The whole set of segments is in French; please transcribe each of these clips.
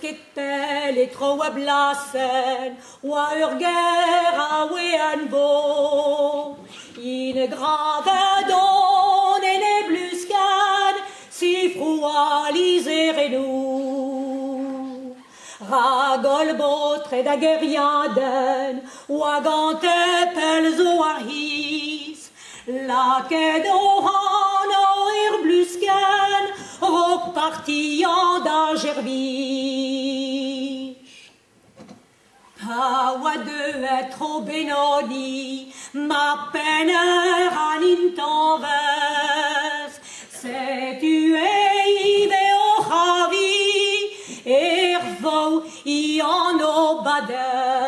kettel et tro a blasen, oa ur ger a we an bo. In grave don en e bluskan, si froa liserenou. Ragol botre da geriaden, oa gante pel zo ar his. Laket o hano ur bluskan, repartiant da gervich. Pa oa deuet tro benoni, ma pener an intanvez. Setu eive o c'havi, vo i an o badez.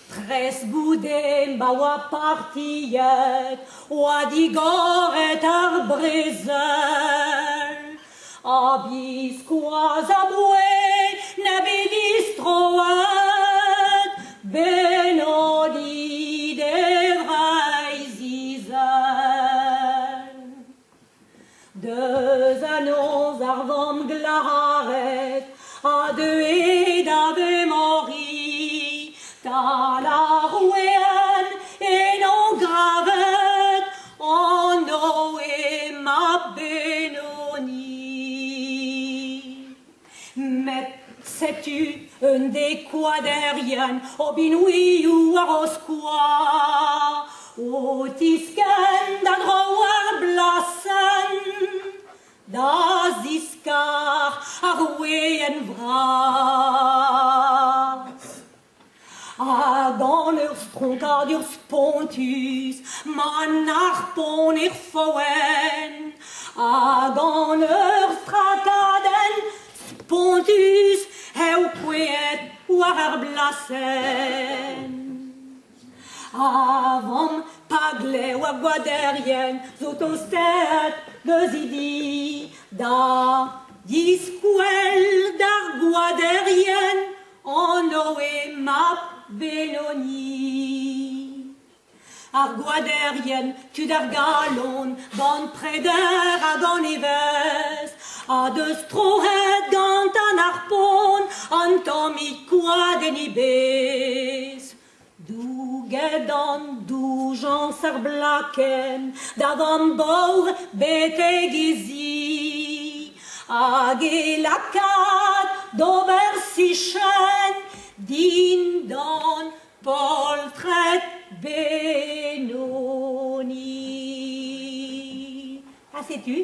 Pres boude ma oa partiet, oa digoret ar brezel. Abis koaz a boe, ne bedis troet, benoni de vraiz izel. Deus annonz ar vamm glaret, a deuet a memori, ta la rouen en an gravet, an o e ma benoni. Met setu un de quaderien, o binouiou ar oskoa, o tisken da dro ar blasen, da ziskar ar weien vras. Hag an ur stronkad ur spontus, man ar pon ur foen. Hag an ur strakaden spontus, eo kouet war ar blasen. Avam pagle oa gwaderien, zo tostet deus idi, da diskwel d'ar gwaderien, an o e ma benoni. Ar gwaderien tud ar galon, ban preder hag an evez, a deus trohet gant an ar pon, an tammig quaden i bez. Douget an doujans ar blaken, da vamm baour beteg izi, hag e lakat d'ober sichen, din dan poltret benoni. Ah, sais-tu?